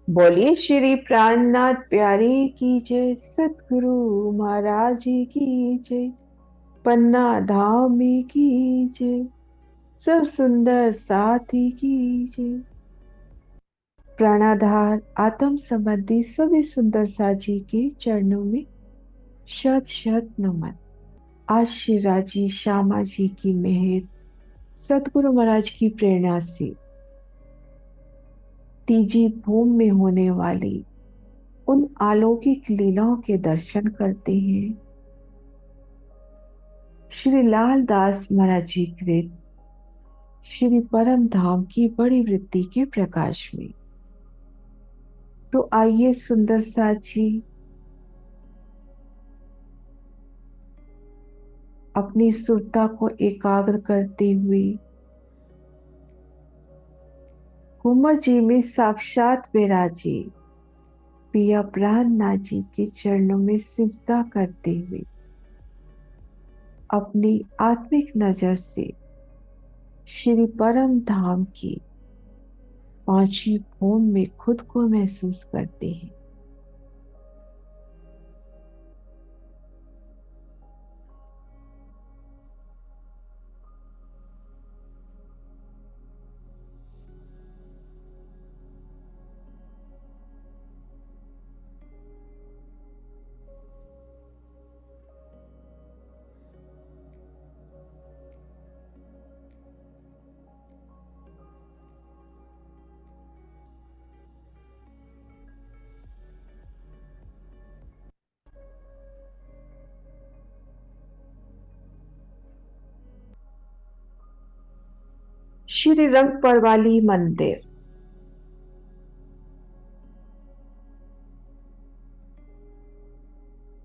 बोलिए श्री प्राणनाथ प्यारे की जय, सतगुरु महाराज जी की जय, पन्ना धाम में की जय, सब सुंदर साथी की जय। प्राणाधार आत्म संबंधी सभी सुंदर साथी के चरणों में शत शत नमन। आज शिराजी श्यामा जी की मेहर, सतगुरु महाराज की प्रेरणा से तीजी भूमि में होने वाली उन अलौकिक लीलाओं के दर्शन करते हैं। श्री लाल दास महाराज जी कृत श्री परम धाम की बड़ी वृत्ति के प्रकाश में। तो आइए सुंदर साची अपनी सुरता को एकाग्र करते हुए कुंवर जी में साक्षात विराजे पिया प्राणनाथ जी के चरणों में सिजदा करते हुए अपनी आत्मिक नजर से श्री परम धाम की पांचवी भूमि में खुद को महसूस करते हैं। श्री रंग परवाली मंदिर।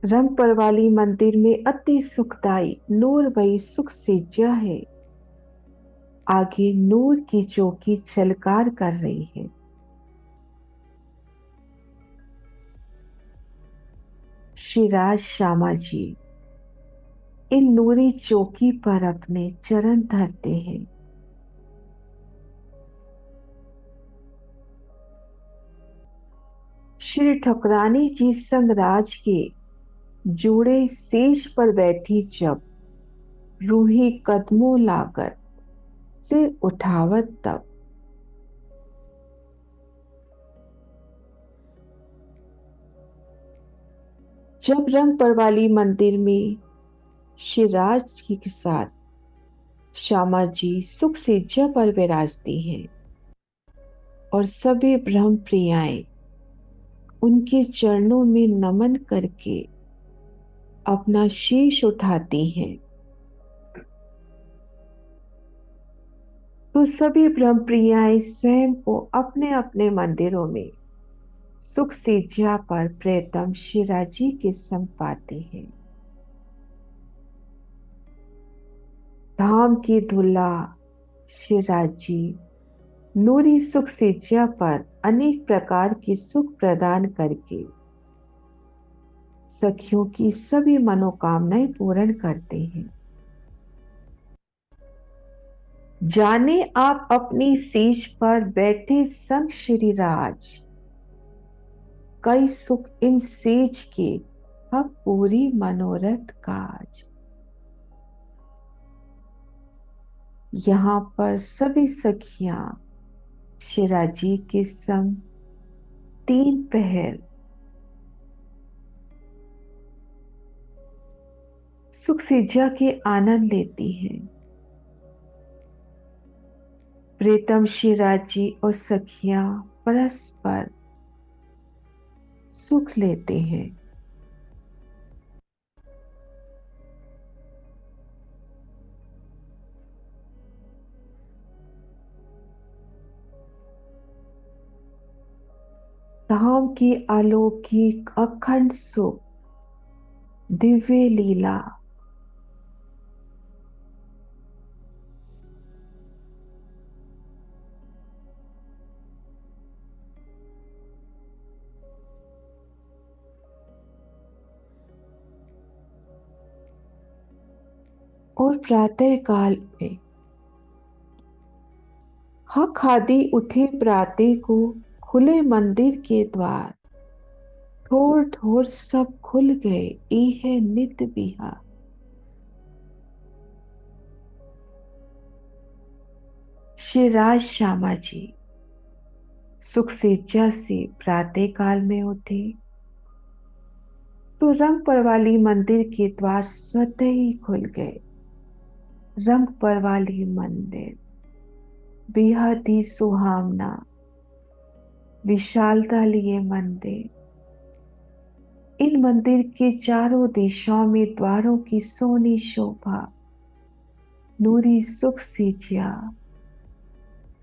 रंग परवाली मंदिर में अति सुखदाई नूरमयी सुख सिज्जा है। आगे नूर की चौकी छलकार कर रही है। श्री राज श्यामा जी इन नूरी चौकी पर अपने चरण धरते हैं। श्री ठकुरानी जी संगराज के जोड़े सेज पर बैठी जब रूही कदमों लाकर सिर उठावत तब जब रंग परवाली मंदिर में श्री राज जी के साथ श्यामा जी सुख सिज्जा पर विराजती हैं और सभी ब्रह्म प्रियाएं उनके चरणों में नमन करके अपना शीश उठाती हैं। तो सभी ब्रह्म प्रियाएं स्वयं को अपने अपने मंदिरों में सुख सिज्जा पर प्रेतम शिराजी के संग पाती हैं। धाम की धुला शिराजी नूरी सुख सिज्जा पर अनेक प्रकार की सुख प्रदान करके सखियों की सभी मनोकामनाएं पूर्ण करते हैं। जाने आप अपनी सीज पर बैठे संग श्री राज, कई सुख इन सेज के अब पूरी मनोरथ काज। यहाँ पर सभी सखियां शिराजी के संग 3 पहर सुख सिज्जा के आनंद लेती हैं। प्रीतम शिराजी और सखियां परस्पर सुख लेते हैं। धाम की अलौकिक अखंड सुख दिव्य लीला और प्रातः काल में हक आदि उठे प्राते को खुले मंदिर के द्वार, ठोर ठोर सब खुल गए, ई है नित बिहार। श्री राज श्यामा जी सुख से जैसे प्रातः काल में उठे तो रंग परवाली मंदिर के द्वार स्वतः ही खुल गए। रंग परवाली मंदिर बेहद ही सुहावना, विशालता लिए मंदिर। इन मंदिर के चारों दिशाओं में द्वारों की सोनी शोभा, नूरी सुख से जिया,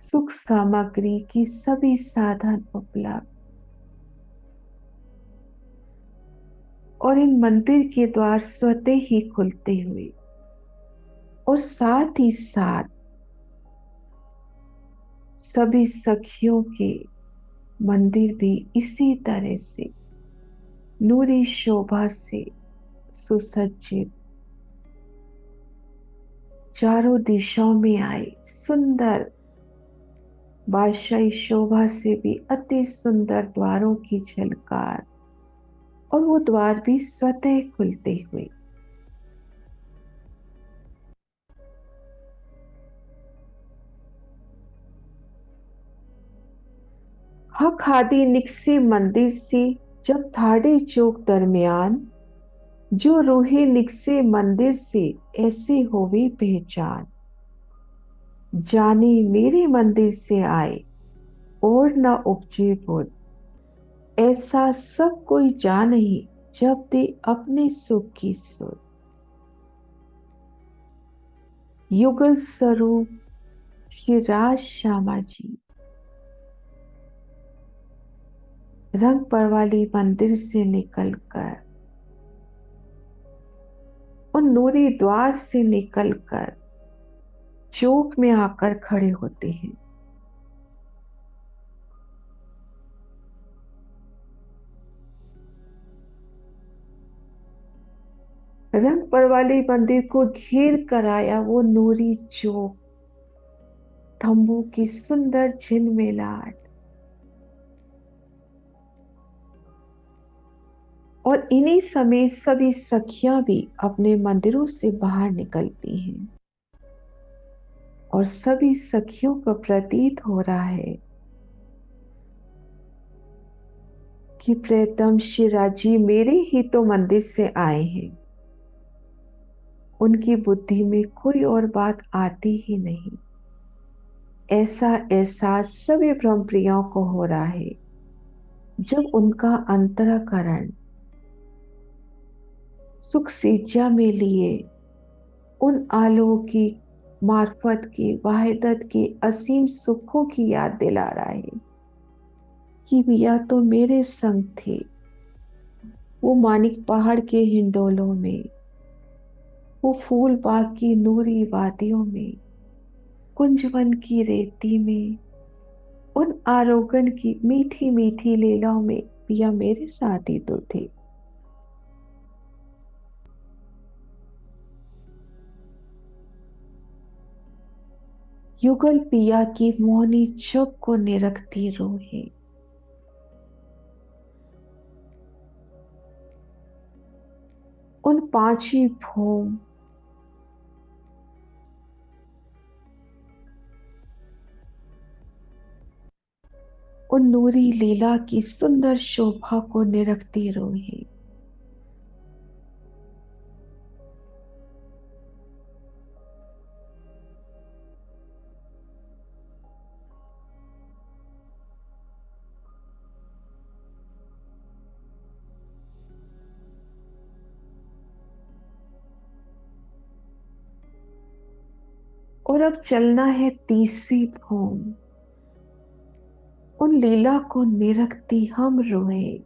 सुख सामग्री की सभी साधन उपलब्ध। और इन मंदिर के द्वार स्वतः ही खुलते हुए और साथ ही साथ सभी सखियों के मंदिर भी इसी तरह से नूरी शोभा से सुसज्जित चारों दिशाओं में आए। सुंदर बादशाही शोभा से भी अति सुंदर द्वारों की झलकार, और वो द्वार भी स्वतः खुलते हुए। हक हादी निकसे मंदिर से जब थाड़े चौक दरमियान, जो रूहे निकसे मंदिर से ऐसे होवे पहचान। जाने मेरे मंदिर से आए और न उपजे बुध, ऐसा सब कोई जान नहीं जब दे अपने सुख की सुध। युगल स्वरूप श्री राज श्यामा जी रंग परवाली मंदिर से निकलकर, उन नूरी द्वार से निकलकर चौक में आकर खड़े होते हैं। रंग परवाली मंदिर को घेर कर आया वो नूरी चौक, तंबू की सुंदर झिलमिलाहट। और इन्हीं समय सभी सखियां भी अपने मंदिरों से बाहर निकलती हैं और सभी सखियों को प्रतीत हो रहा है कि प्रियतम शिराजी मेरे ही तो मंदिर से आए हैं। उनकी बुद्धि में कोई और बात आती ही नहीं। ऐसा एहसास सभी ब्रह्म प्रियों को हो रहा है जब उनका अंतरकरण सुख सिज्जा में लिए उन अलौकिक मार्फत की वाहिदत के असीम सुखों की याद दिला रहा है कि भैया तो मेरे संग थे वो मानिक पहाड़ के हिंडोलों में, वो फूल बाग की नूरी वादियों में, कुंजवन की रेती में, उन आरोगन की मीठी मीठी लीलाओं में भैया मेरे साथ ही तो थे। युगल पिया की मोहनी छप को निरखती रूहें, उन पांची भूम, उन नूरी लीला की सुंदर शोभा को निरखती रूहें। और अब चलना है तीसरी भूम, उन लीला को निरखती हम रूहें।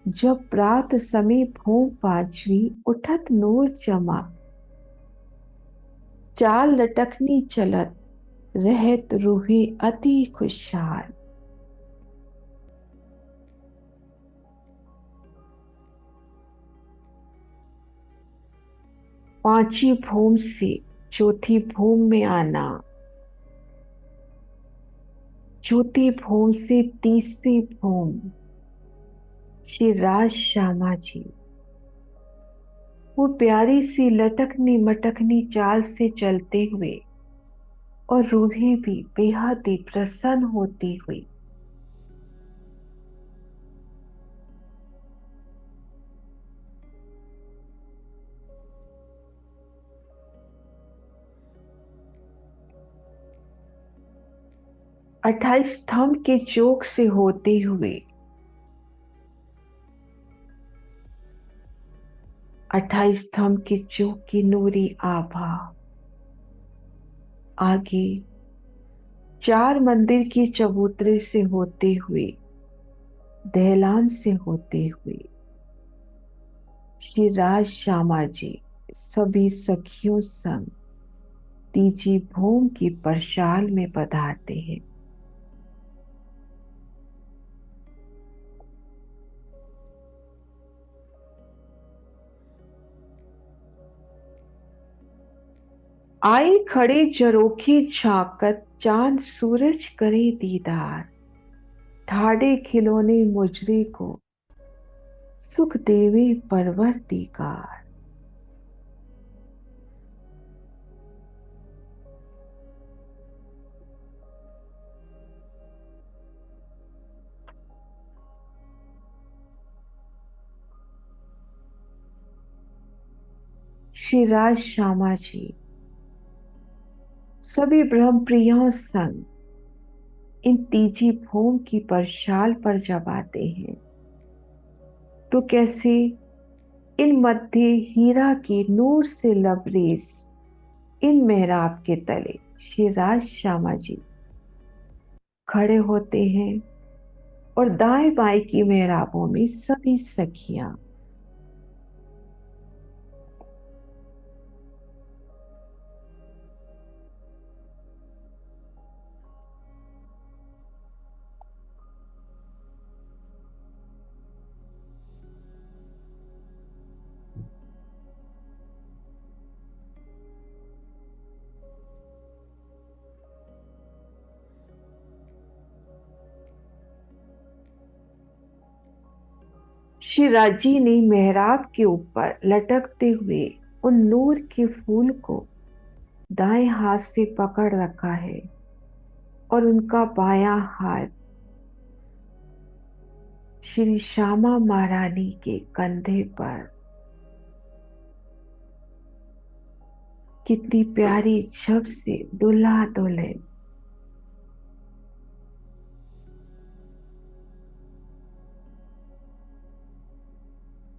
जब प्रात समय भूम पांचवी उठत नूर जमा, चाल लटकनी चलत रहत रूहें अति खुशहाल। पांचवी भूम से चौथी भूम में आना, चौथी भूम से तीसरी भूम श्री राज श्यामा जी वो प्यारी सी लटकनी मटकनी चाल से चलते हुए और रूहें भी बेहद ही प्रसन्न होती हुई 28 स्तंभ के चौक से होते हुए 28 स्तंभ के चौक की नूरी आभा आगे 4 मंदिर की चबूतरे से होते हुए दहलान से होते हुए श्री राज श्यामा जी सभी सखियों संग तीजी भूम की परशाल में पधारते हैं। आई खड़े जरोखी झांकत चांद सूरज करे दीदार ठाड़े खिलौने मुजरे को सुख देवे परवरदिगार। श्री राज श्यामा जी सभी ब्रह्म प्रियों संग इन तीजी भूम की परशाल पर जब आते हैं तो कैसे इन मध्य हीरा की नूर से लबरेज इन मेहराब के तले श्री राज श्यामा जी खड़े होते हैं और दाएं बाएं की मेहराबों में सभी सखियां श्री राजी ने मेहराब के ऊपर लटकते हुए उन नूर के फूल को दाएं हाथ से पकड़ रखा है और उनका बायां हाथ श्री श्यामा महारानी के कंधे पर कितनी प्यारी छब से दुल्हा दुल्हन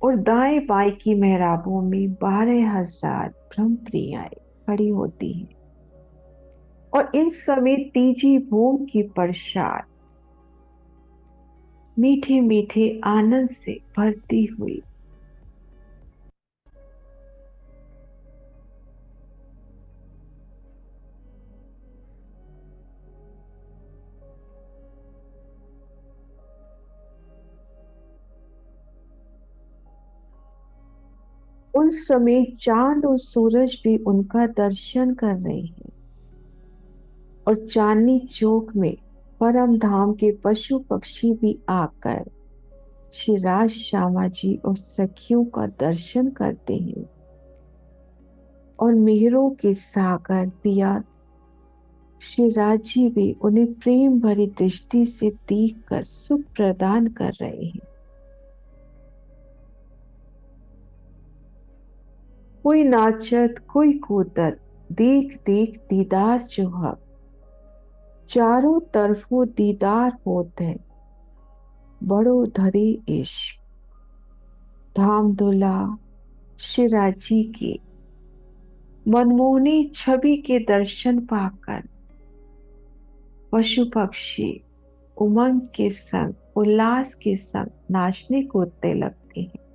और दाएं बाएं की मेहराबों में 12,000 ब्रह्म प्रियाएं खड़ी होती हैं और इन समय तीजी भूम की प्रसाद मीठे मीठे आनंद से भरती हुई उन समय चांद और सूरज भी उनका दर्शन कर रहे हैं और चांदनी चौक में परम धाम के पशु पक्षी भी आकर श्री राज श्यामा जी और सखियों का दर्शन करते हैं और मेहरों के सागर पिया श्री राज जी भी उन्हें प्रेम भरी दृष्टि से देख कर सुख प्रदान कर रहे हैं। कोई नाचत कोई कूदत देख देख दीदार चुहक चारों तरफों दीदार होत है बड़ो धरे इश्क धाम धुला श्री राजी की मनमोहनी छवि के दर्शन पाकर पशु पक्षी उमंग के संग उल्लास के संग नाचने कूदते लगते हैं।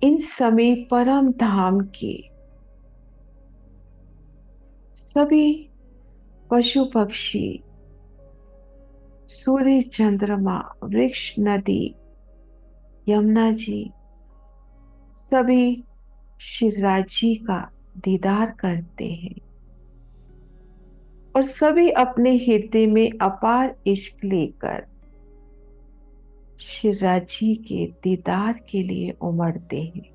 इन समय परम धाम के सभी पशु पक्षी सूर्य चंद्रमा वृक्ष नदी यमुना जी सभी शिवराज जी का दीदार करते हैं और सभी अपने हृदय में अपार इश्क लेकर शिवराज जी के दीदार के लिए उमड़ते हैं।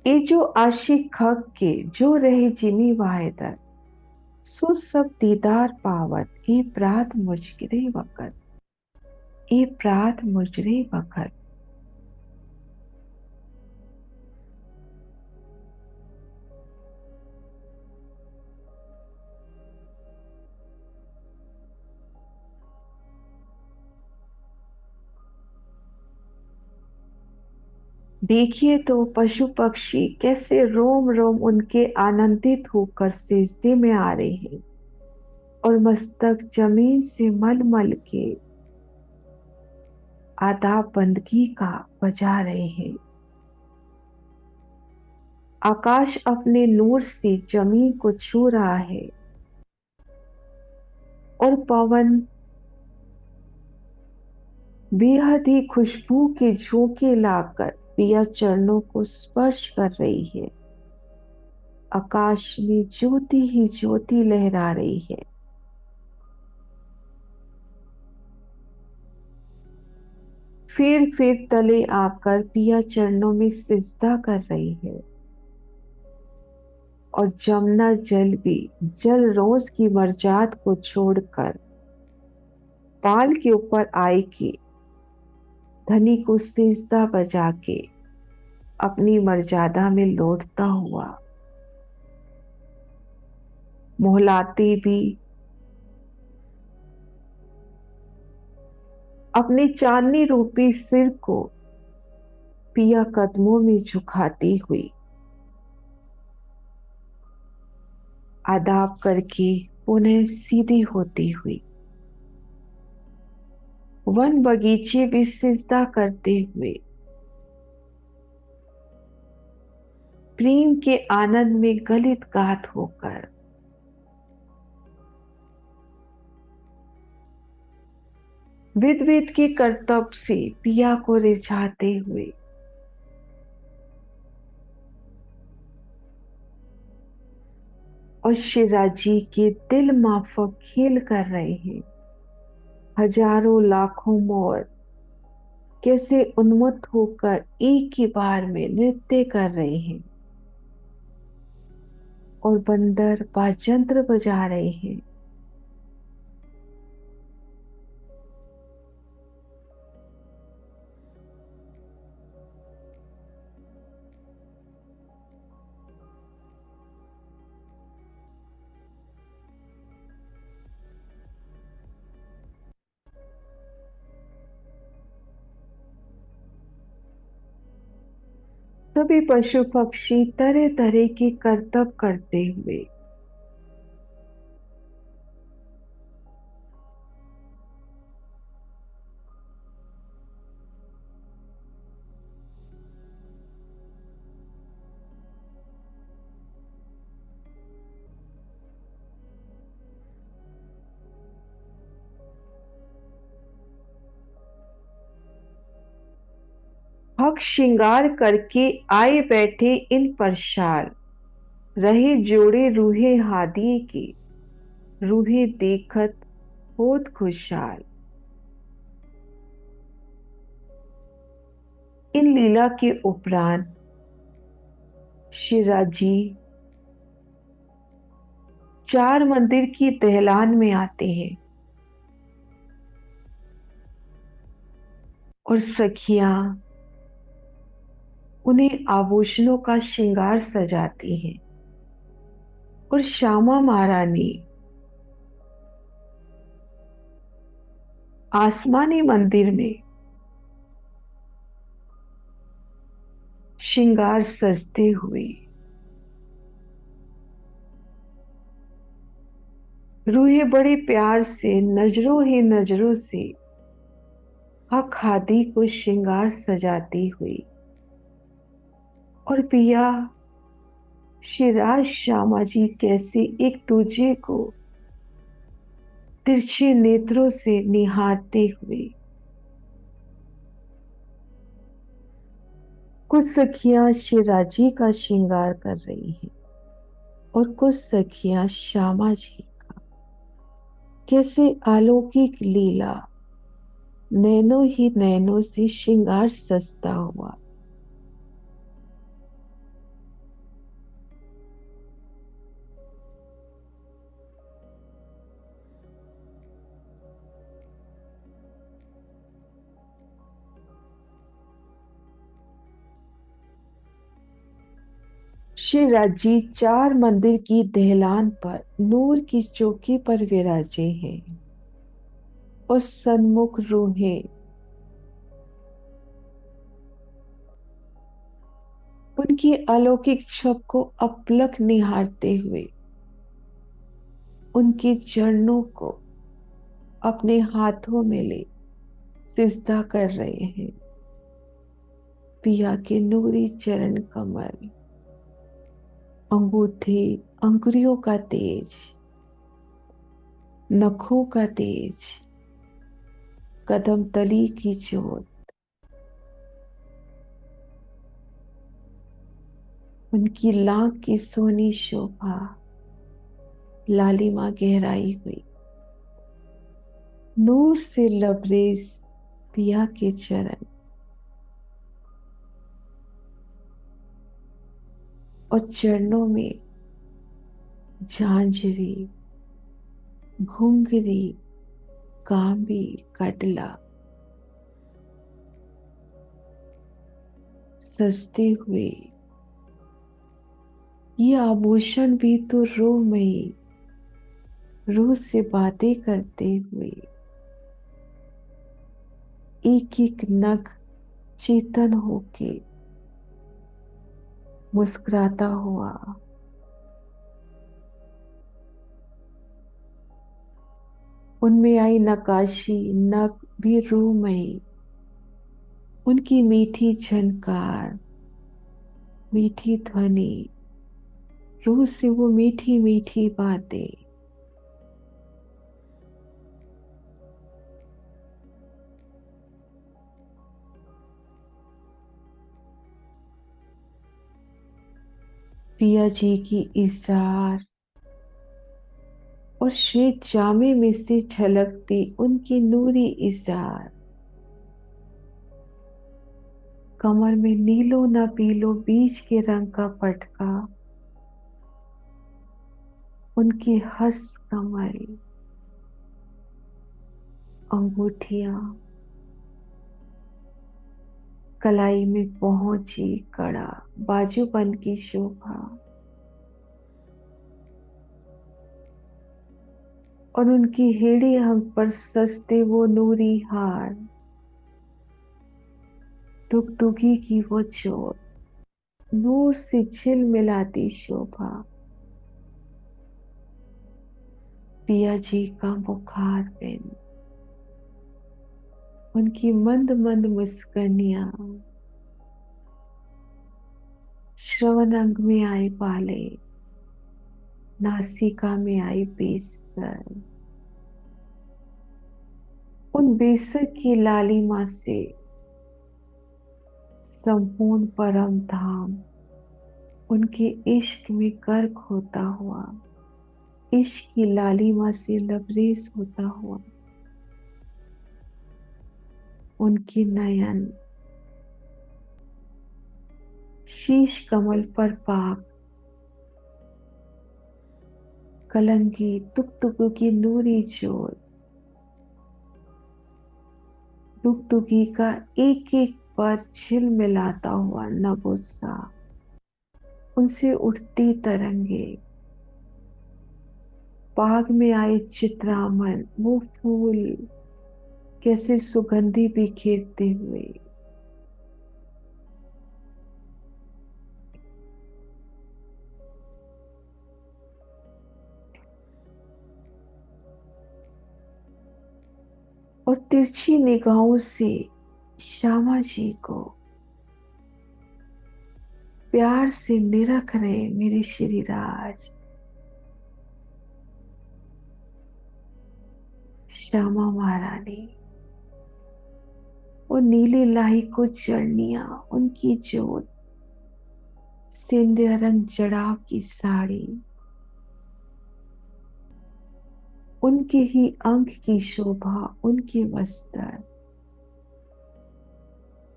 ये जो आशिक खक के जो रहे जिमी वाहिदत सो सब दीदार पावत ए प्रात मुजरे वक़्त, ए प्रात मुजरे वक़्त। देखिए तो पशु पक्षी कैसे रोम रोम उनके आनंदित होकर सिजदे में आ रहे हैं और मस्तक जमीन से मल मल के आदाब बंदगी का बजा रहे हैं। आकाश अपने नूर से जमीन को छू रहा है और पवन बेहद ही खुशबू के झोंके लाकर पिया चरणों को स्पर्श कर रही है। आकाश में ज्योति ही ज्योति लहरा रही है। फिर तले आकर पिया चरणों में सिजदा कर रही है और जमुना जल भी जल रोज की मर्जाद को छोड़कर पाल के ऊपर आए कि धनी को सिजदा बजा के अपनी मर्यादा में लौटता हुआ मोहलाते भी अपने चांदनी रूपी सिर को पिया कदमों में झुकाती हुई आदाब करके पुनः सीधी होती हुई वन बगीचे भी सिजदा करते हुए प्रेम के आनंद में गलित गात होकर विद विद के करतब से पिया को रिझाते हुए और शिराजी के दिल माफक खेल कर रहे हैं। हजारों लाखों मोर कैसे उन्मत्त होकर एक ही बार में नृत्य कर रहे हैं और बंदर बाजंत्र बजा रहे हैं। सभी पशु पक्षी तरह तरह के करतब करते हुए हक श्रृंगार करके आए बैठे इन परशाल रहे जोड़े रूहे हादी के रूहे देखत होत खुशहाल। इन लीला के उपरांत शिराजी चार मंदिर की दहलान में आते हैं और सखियां उन्हें आभूषणों का श्रृंगार सजाती हैं और श्यामा महारानी आसमानी मंदिर में श्रृंगार सजते हुए रूहे बड़े प्यार से नजरों ही नजरों से हक हादी को श्रृंगार सजाती हुई और पिया शिराज श्यामा जी कैसे एक दूजे को तिरछे नेत्रों से निहारते हुए कुछ सखियां शिवराजी का श्रृंगार कर रही हैं और कुछ सखियां श्यामा जी का। कैसे अलौकिक लीला, नैनों ही नैनों से श्रृंगार सजता हुआ। शिवराज जी चार मंदिर की दहलान पर नूर की चौकी पर विराजे हैं और सन्मुख रूहें उनकी अलौकिक छवि को अपलक निहारते हुए उनके चरणों को अपने हाथों में ले सिजदा कर रहे हैं। पिया के नूरी चरण कमल, अंगूठे, अंगुरियों का तेज, नखों का तेज, कदम तली की चोट, उनकी लाख की सोनी शोभा, लालिमा गहराई हुई, नूर से लबरेज पिया के चरण और चरणों में झांझरी, घुंघरी, कांबी, कटला सजते हुए। ये आभूषण भी तो रूहमयी, रूह से बातें करते हुए एक एक नग चेतन होके मुस्कुराता हुआ। उनमें आई नकाशी नग भी रूहमयी, उनकी मीठी झनकार, मीठी ध्वनि, रूह से वो मीठी मीठी बातें। पिया जी की इज़ार और श्वेत जामे में से झलकती उनकी नूरी इज़ार, कमर में नीलो न पीलो बीच के रंग का पटका, उनकी हंस कमर, अंगूठियां, कलाई में पहुंची कड़ा, बाजूबंद की शोभा और उनकी हेड़ी हम पर सजते वो नूरी हार, दुगदुगी की वो चोट, नूर से झिलमिलाती शोभा। पिया जी का मुखार बिन, उनकी मंद मंद मुस्कानियां, श्रवण अंग में आए पाले, नासिका में आई बेसर, उन बेसर की लालिमा से संपूर्ण परम धाम उनके इश्क में गर्क होता हुआ, इश्क की लालिमा से लबरेज होता हुआ। उनके नयन शीश कमल पर पाक, कलंगी तुकतुक की नूरी जोत, दुगदुगी का एक एक पर झिलमिलाता हुआ न गुस्सा, उनसे उठती तरंगे, बाग में आए चित्रामन वो फूल कैसे सुगंधि बिखेरते हुए। और तिरछी निगाहों से श्यामा जी को प्यार से निरख रहे मेरे श्री राज, श्यामा महारानी। वो नीली लाही को चढ़निया, उनकी जोत, सिंदूर रंग जड़ाव की साड़ी, उनके ही अंग की शोभा, उनके वस्त्र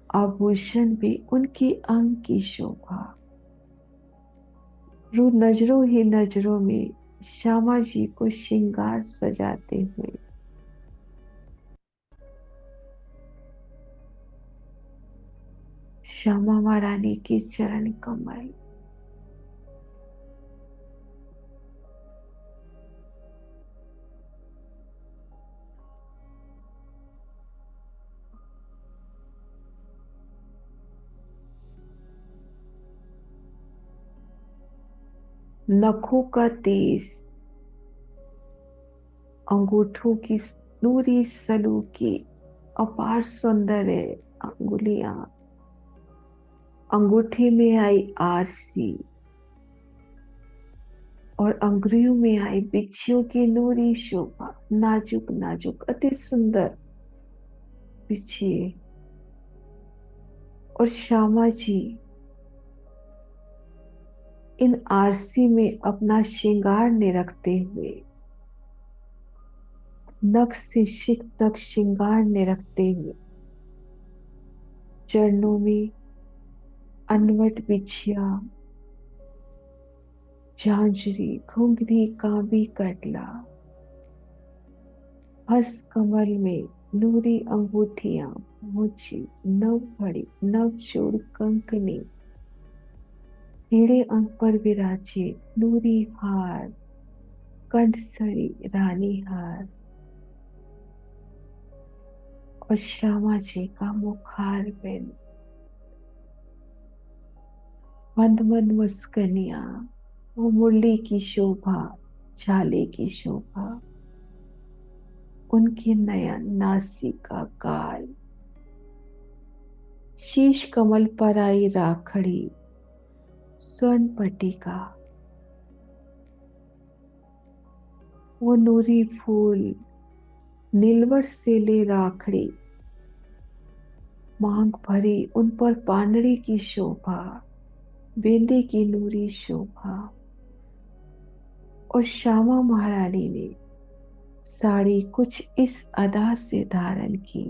आभूषण भी उनके अंग की शोभा। रू नजरों ही नजरों में श्यामा जी को श्रृंगार सजाते हुए श्यामा महारानी के चरण कमल, नखों का तेज, अंगूठों की नूरी सलूकी, अपार सौंदर्य अंगुलियां, अंगूठे में आई आरसी और अंगुलियों में आई बिच्छियों की नूरी शोभा, नाजुक नाजुक अति सुंदर बिछिए। और श्यामा जी इन आरसी में अपना श्रृंगार निरखते हुए, नख से शिख तक श्रृंगार निरखते हुए, चरणों में अनवट बिछिया, झांझरी, घुंघरी, कांबी, कटला, हस कमल में नूरी अंगूठियां, मुछी, नव घड़ी, नव जोड़ कंकनी, हीरे अंग पर विराजे नूरी हार, कंठसरी रानी हार। और श्यामा जी का मुखार बिंद, मंद मंद मुस्कनिया, वो मुरली की शोभा, छाले की शोभा, उनके नयन, नासिका, गाल, शीश कमल पर आई राखड़ी, स्वर्ण पट्टिका, वो नूरी फूल, नीलवर से ले राखड़ी, मांग भरी उन पर पानड़ी की शोभा, बेंदे की नूरी शोभा। और श्यामा महारानी ने साड़ी कुछ इस अदा से धारण की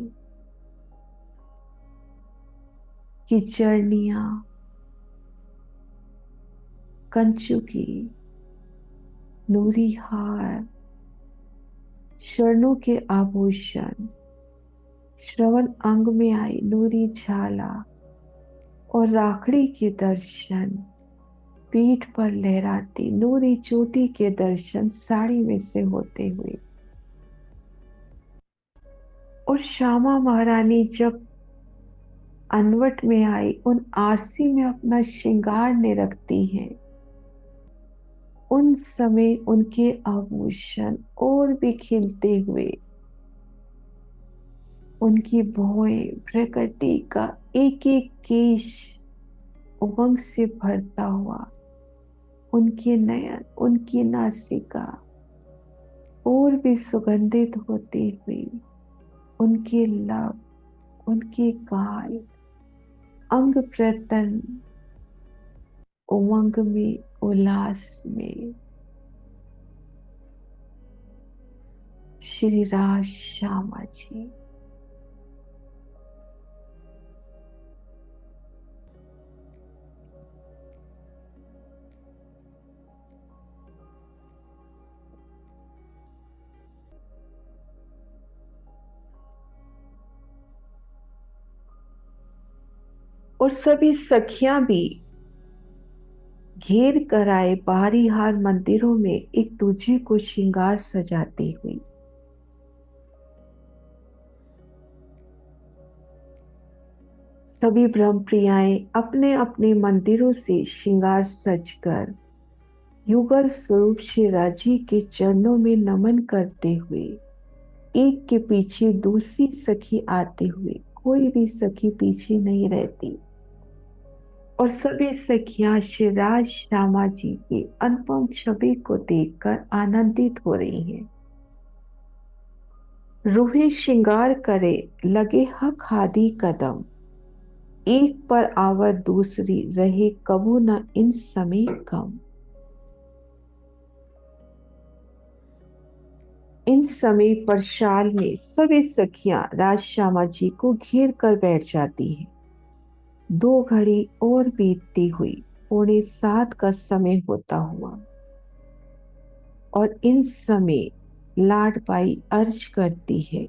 कि चरनिया, कंचू की नूरी हार, शरणों के आभूषण, श्रवण अंग में आई नूरी झाला और राखड़ी के दर्शन, पीठ पर लहराती नूरी चोटी के दर्शन साड़ी में से होते हुए। और श्यामा महारानी जब अनवट में आई, उन आरसी में अपना श्रृंगार निरखती हैं, उन समय उनके आभूषण और भी खिलते हुए, उनकी भौएं, भ्रकटी का एक एक केश उमंग से भरता हुआ, उनके नयन, उनकी नासिका और भी सुगंधित होती हुई, उनके लब, उनके गाल, अंग प्रत्यंग उमंग में, उल्लास में, श्री राज श्यामा जी। और सभी सखियां भी घेर कर आए बाहरी हार मंदिरों में एक दूसरे को श्रृंगार सजाती हुई। सभी ब्रह्म प्रियाएं अपने अपने मंदिरों से श्रृंगार सजकर युगल स्वरूप श्री राजी के चरणों में नमन करते हुए, एक के पीछे दूसरी सखी आते हुए, कोई भी सखी पीछे नहीं रहती और सभी सखियां श्री राज श्यामा जी की अनुपम छवि को देखकर आनंदित हो रही हैं। रूहे श्रृंगार करे लगे हक हादी कदम, एक पर आवत दूसरी रहे कबू न इन समय कम। इन समय पर शाल में सभी सखियां राज श्यामा जी को घेर कर बैठ जाती हैं। 2 घड़ी और बीतती हुई 6:45 का समय होता हुआ, और इन समय लाडबाई अर्ज करती है।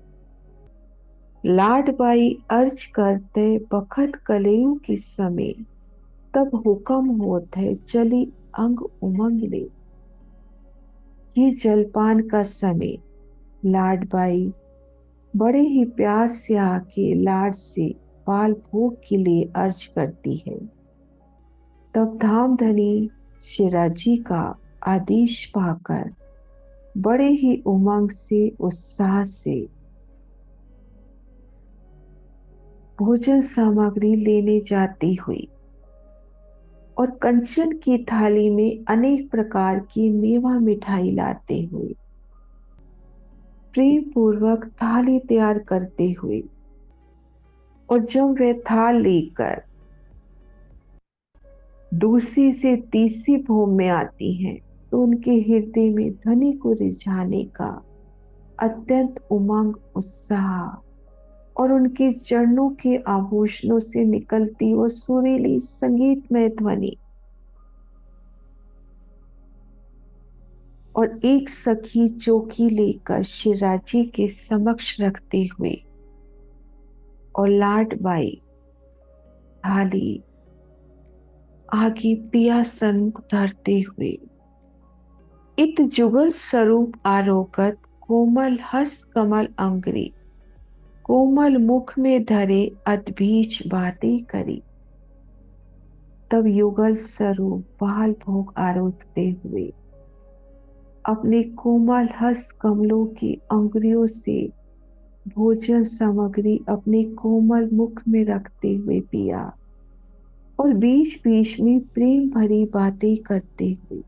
लाडबाई अर्ज करते बखत कलेऊ की समय, तब हुक्म होत है चली अंग उमंग ले। ये जलपान का समय लाडबाई बड़े ही प्यार से आके लाड से बाल भोग के लिए अर्ज करती है। तब धामधनी शिराजी का आदेश पाकर बड़े ही उमंग से उत्साह से भोजन सामग्री लेने जाती हुई और कंचन की थाली में अनेक प्रकार की मेवा मिठाई लाते हुए प्रेम पूर्वक थाली तैयार करते हुए, और जब वे थाल लेकर दूसरी से तीसरी भूमि में आती हैं, तो उनके हृदय में ध्वनि को रिझाने का अत्यंत उमंग उत्साह और उनके चरणों के आभूषणों से निकलती वो सुरीली संगीतमय ध्वनि, और एक सखी चौकी लेकर शिराजी के समक्ष रखते हुए और लाडबाई थाली आगे पिया सन्मुख धरते हुए इत जुगल स्वरूप आरोगत कोमल हस कमल अंगरी, कोमल मुख में धरे अद्भीज बातें करी। तब युगल स्वरूप बाल भोग आरोगते हुए अपने कोमल हस कमलों की अंगुलियों से भोजन सामग्री अपने कोमल मुख में रखते हुए पिया, और बीच बीच में प्रेम भरी बातें करते हुए।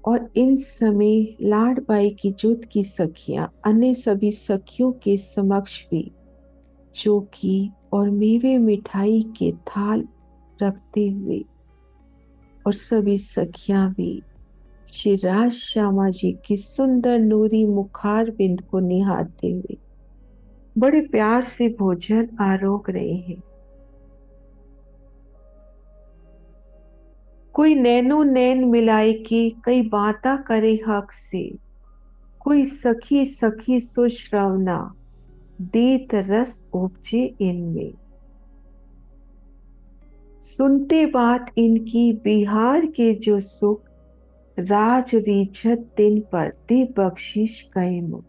और इन समय लाडबाई की जुट की सखियां अन्य सभी सखियों के समक्ष भी चौकी और मेवे मिठाई के थाल रखते हुए, और सभी सखियां भी श्री राज श्यामा जी की सुंदर नूरी मुखार बिंद को निहारते हुए बड़े प्यार से भोजन आरोग रहे हैं। कोई नैनो नैन मिलाए के कई बाता करे हक से, कोई सखी सखी सुश्रवना देत रस उपजे इनमें। सुनते बात इनकी बिहार के जो सुख, राज रीझत तिन पर दे बख्शिश कैम।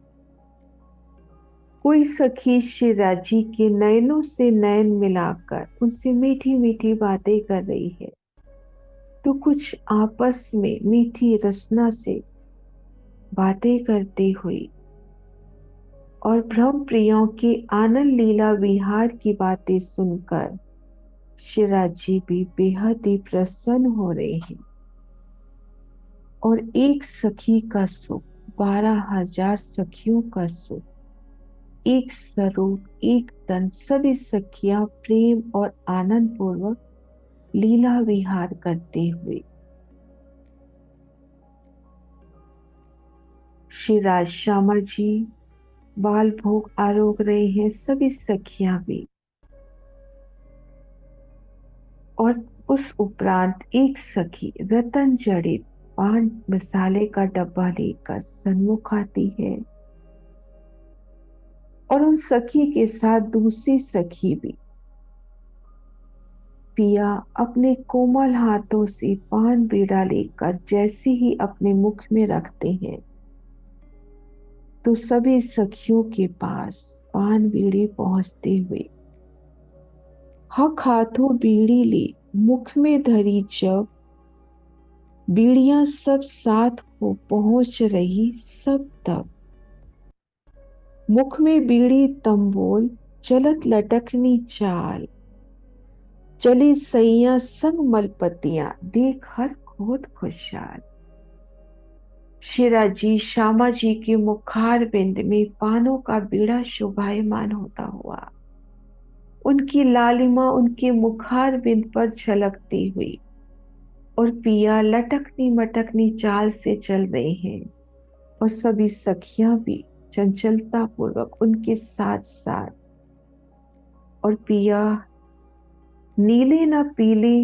कोई सखी शिराजी के नयनों से नयन मिलाकर उनसे मीठी मीठी बातें कर रही है, तो कुछ आपस में मीठी रसना से बातें करती हुई और भ्रम प्रियों के आनंद लीला विहार की बातें सुनकर शिराजी भी बेहद ही प्रसन्न हो रहे हैं। और एक सखी का सुख 12,000 सखियों का सुख, एक स्वरूप एक तन, सभी सखियां प्रेम और आनंद पूर्वक लीला विहार करते हुए श्री राज श्यामा जी बाल भोग आरोग रहे हैं, सभी सखियां भी। और उस उपरांत एक सखी रतन जड़ित पान मसाले का डब्बा लेकर सन्मुख आती है, और उन सखी के साथ दूसरी सखी भी। पिया अपने कोमल हाथों से पान बीड़ा लेकर जैसे ही अपने मुख में रखते हैं, तो सभी सखियों के पास पान बीड़ी पहुंचते हुए हक हाथों बीड़ी ले मुख में धरी, जब बीड़ियां सब साथ को पहुंच रही सब, तब मुख में बीड़ी तंबोल चलत लटकनी चाल, चली सैया संग मलपतियां देख हर खोद खुशाल। शिराजी श्यामा जी के मुखार बिंद में पानों का बीड़ा शोभायमान होता हुआ, उनकी लालिमा उनके मुखार बिंद पर झलकती हुई, और पिया लटकनी मटकनी चाल से चल रहे हैं, और सभी सखियां भी चंचलता पूर्वक उनके साथ साथ। और पिया नीले न पीले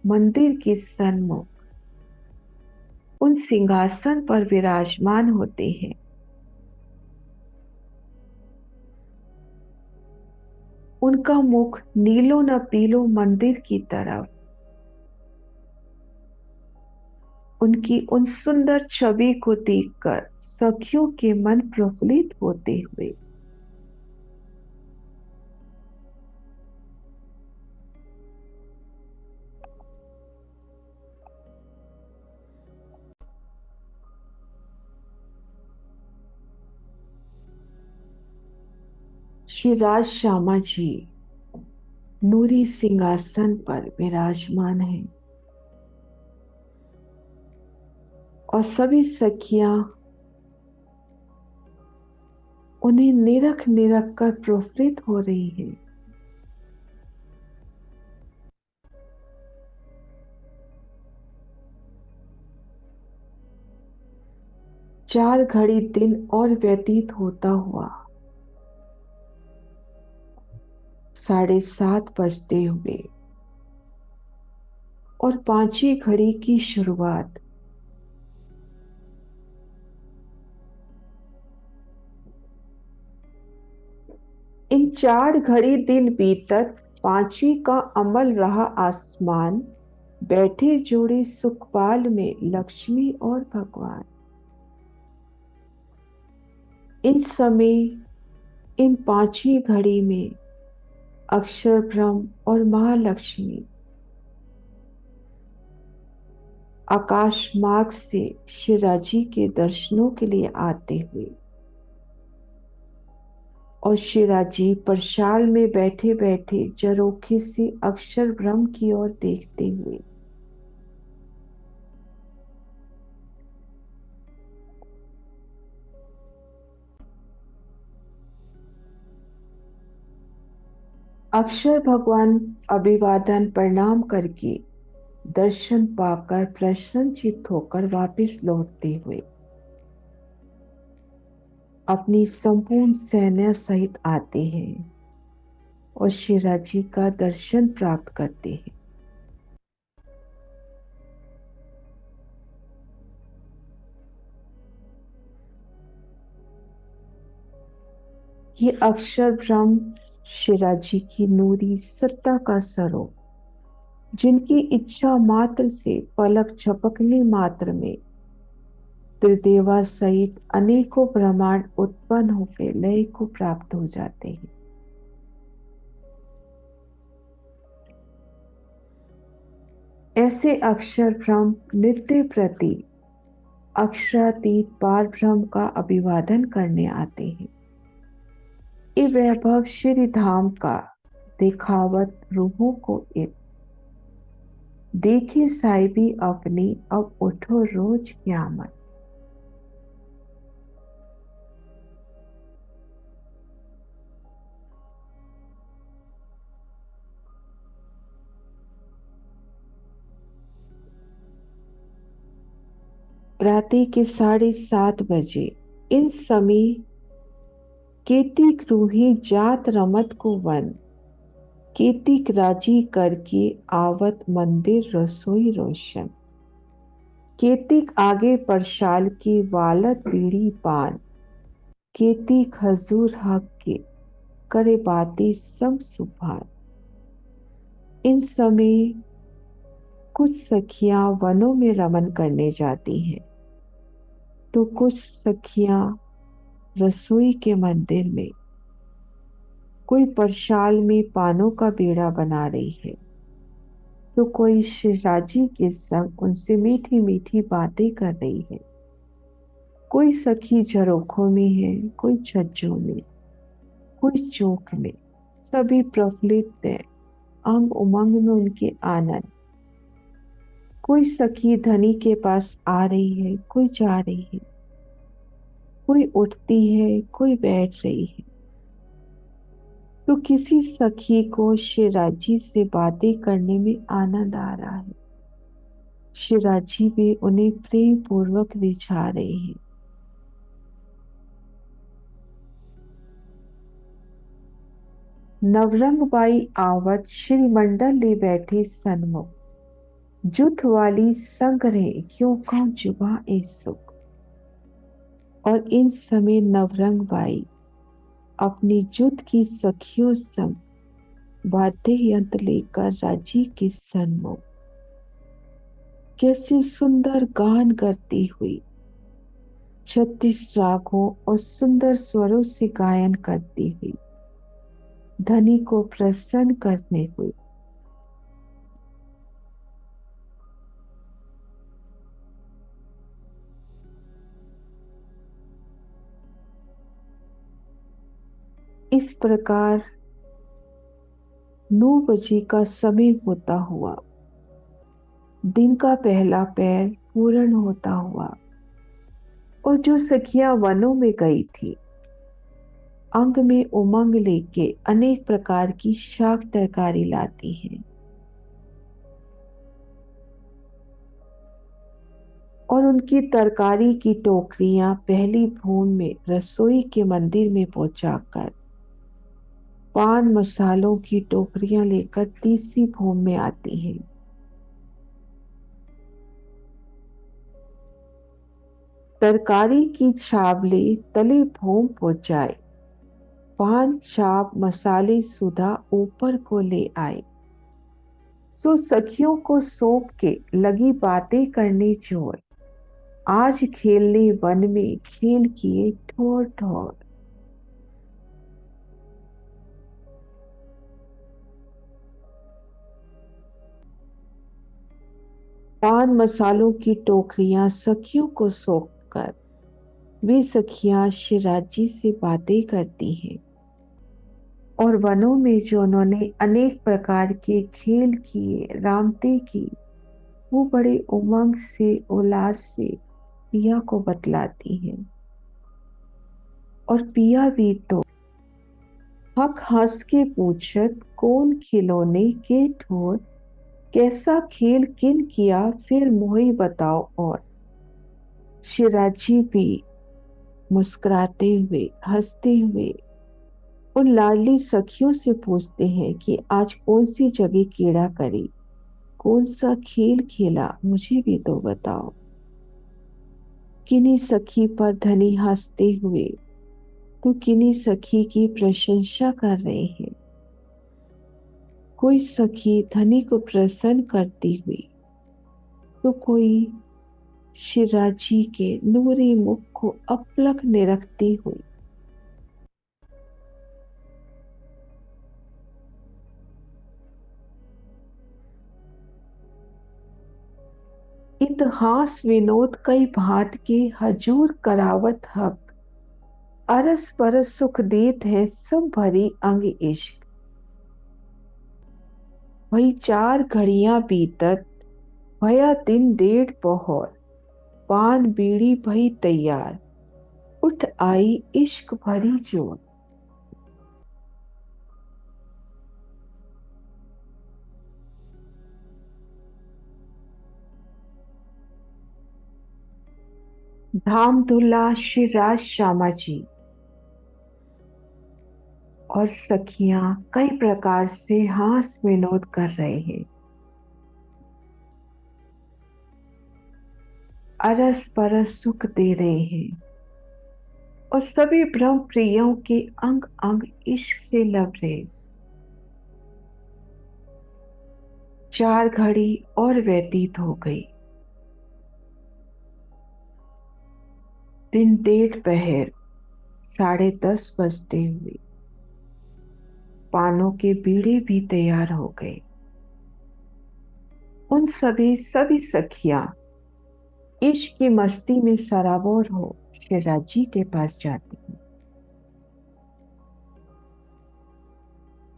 मंदिर के सन्मुख उन सिंहासन पर विराजमान होते हैं। उनका मुख नीलो न पीलो मंदिर की तरफ, उनकी उन सुंदर छवि को देखकर सखियों के मन प्रफुल्लित होते हुए श्री राज श्यामा जी नूरी सिंहासन पर विराजमान है, और सभी सखियां उन्हें निरख निरख कर प्रफुल्लित हो रही हैं। चार घड़ी दिन और व्यतीत होता हुआ 7:30 बजते हुए, और पांचवी घड़ी की शुरुआत इन चार घड़ी दिन बीतत, पांचवी का अमल रहा आसमान, बैठे जोड़े सुखपाल में लक्ष्मी और भगवान। इन समय इन पांचवी घड़ी में अक्षर ब्रह्म और महालक्ष्मी आकाश मार्ग से शिराजी के दर्शनों के लिए आते हुए, और शिराजी परशाल में बैठे बैठे जरोखे से अक्षर ब्रह्म की ओर देखते हुए अक्षर भगवान अभिवादन प्रणाम करके दर्शन पाकर प्रसन्नचित्त होकर वापस लौटते हुए अपनी संपूर्ण सैन्य सहित आते हैं और शिराजी का दर्शन प्राप्त करते हैं। ये अक्षर ब्रह्म शिराजी की नूरी सत्ता का स्वरूप, जिनकी इच्छा मात्र से पलक झपकने मात्र में त्रिदेवा सहित अनेकों ब्रह्मांड उत्पन्न होकर लय को प्राप्त हो जाते हैं। ऐसे अक्षर ब्रह्म नित्य प्रति अक्षरातीत पार ब्रह्म का अभिवादन करने आते हैं। ये वैभव श्री धाम का दिखावत रूहों को एक देखी साहिबी अपनी, अब उठो रोज क्यामत। प्रातः के 7:30 बजे इन समय केतिक रूही जात रमत को वन, केतिक राजी करके आवत मंदिर रसोई रोशन, केतिक आगे परशाल की वालत बीड़ी पान, केतिक हजूर हक के करे बातें संग सुभान। इन समय कुछ सखियां वनों में रमन करने जाती हैं, तो कुछ सखियां रसोई के मंदिर में, कोई परशाल में पानों का बेड़ा बना रही है, तो कोई शिराजी के संग उनसे मीठी मीठी बातें कर रही है। कोई सखी झरोखों में है, कोई छज्जों में, कोई चौक में। सभी प्रफुल्लित है, अंग उमंग में उनके आनंद। कोई सखी धनी के पास आ रही है, कोई जा रही है, कोई उठती है, कोई बैठ रही है। तो किसी सखी को शिवराजी से बातें करने में आनंद आ रहा है। शिवराजी भी उन्हें प्रेम पूर्वक रिझा रहे हैं। नवरंग बाई आवत श्रीमंडल ले बैठे सन्मुख, जुथ वाली संग रहे क्यों कौन जुबा ए सुख। और इन समय नवरंग बाई अपनी जुथ की सखियों संग वाद्य यंत्र लेकर राजी के सन्मुख कैसे सुंदर गान करती हुई 36 रागों और सुंदर स्वरों से गायन करती हुई धनी को प्रसन्न करने हुई। इस प्रकार 9 बजे का समय होता हुआ दिन का पहला पैर पूर्ण होता हुआ और जो सखियां वनों में गई थी अंग में उमंग लेके अनेक प्रकार की शाक तरकारी लाती हैं और उनकी तरकारी की टोकरियां पहली भूमि में रसोई के मंदिर में पहुंचाकर पान मसालों की टोकरियां लेकर तीसरी भूमि में आती हैं। तरकारी की छावले तले भूम पहुंचाए, पान छाप मसाले सुधा ऊपर को ले आए। सो सखियों को सौंप के लगी बातें करने जोर, आज खेलने वन में खेल किए ठोर ठोर। पान मसालों की टोकरियां सखियों को सौंप कर वे सखियां शिराजी से बातें करती हैं और वनों में जो उन्होंने अनेक प्रकार के खेल किए रामते की वो बड़े उमंग से उल्लास से पिया को बतलाती हैं। और पिया भी तो हक हंस के पूछत कौन खिलौने के ठोर, कैसा खेल किन किया फिर मोहि बताओ। और शिराजी भी मुस्कुराते हुए हंसते हुए उन लाडली सखियों से पूछते हैं कि आज कौन सी जगह कीड़ा करी, कौन सा खेल खेला, मुझे भी तो बताओ। किन्हीं सखी पर धनी हंसते हुए तो किन्हीं सखी की प्रशंसा कर रहे हैं। कोई सखी धनी को प्रसन्न करती हुई तो कोई शिराजी के नूरी मुख को अपलक निरखती हुई। इतिहास विनोद कई भांत के हजूर करावत हक, अरस परस सुख देत है सब भरी अंग इश्क। वही 4 घड़ियां बीतत भया दिन 1.5 पहर, पान बीड़ी भई तैयार उठ आई इश्क भरी जोर। धाम धुला श्री राज श्यामा जी और सखियां कई प्रकार से हास विनोद कर रहे हैं। अरस परस सुख दे रहे हैं और सभी ब्रह्म प्रियों के अंग अंग इश्क से लबरेज। 4 घड़ी और व्यतीत हो गई, दिन 1.5 पहर 10:30 बजते हुए पानों के बीड़े भी तैयार हो गए। उन सभी सखियां इश्क की मस्ती में सराबोर हो शिवराजी के पास जाती हैं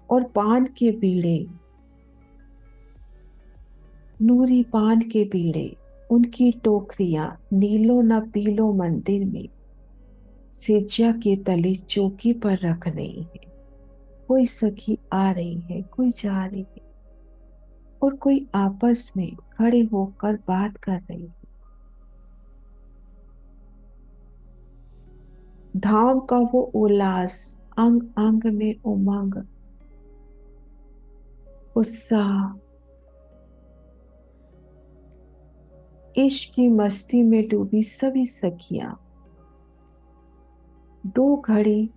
और पान के बीड़े नूरी पान के बीड़े, उनकी टोकरियां नीलो न पीलो मंदिर में सिज्जा के तले चौकी पर रख रही है। कोई सखी आ रही है, कोई जा रही है, और कोई आपस में खड़े होकर बात कर रही है। धाम का वो उल्लास, अंग अंग में उमंग, उत्साह, इश्क की मस्ती में डूबी सभी सखियां दो घड़ी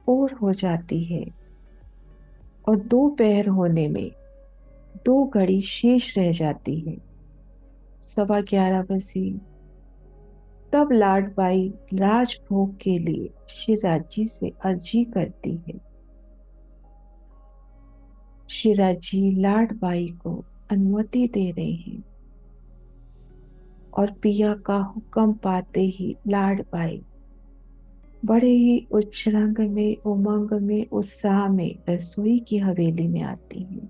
और हो जाती है, और दो पहर होने में दो घड़ी शेष रह जाती है। 11:15 बजे तब लाडबाई राजभोग के लिए शिराजी से अर्जी करती है। शिराजी लाडबाई को अनुमति दे रहे हैं, और पिया का हुक्म पाते ही लाडबाई बड़े ही उच्छृंग में, उमंग में, उत्साह में रसोई की हवेली में आती है,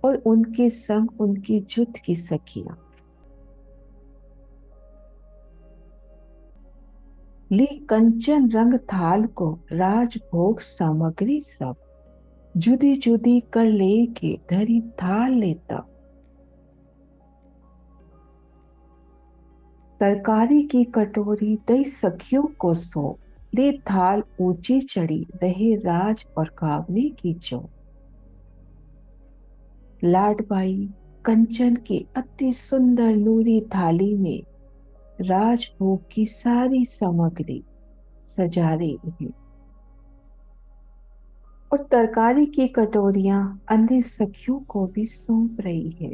और उनके संग उनकी जुट की सखियां। ली कंचन रंग थाल को राजभोग सामग्री सब जुदी जुदी कर लेके धरी थाल लेता। तरकारी की कटोरी दई सखियों को सौंप ले थाल ऊंची चढ़ी रहे राज और कावने की चो। लाडबाई कंचन की अति सुंदर नूरी थाली में राजभोग की सारी सामग्री सजा रही है, और तरकारी की कटोरियां अन्य सखियों को भी सौंप रही है।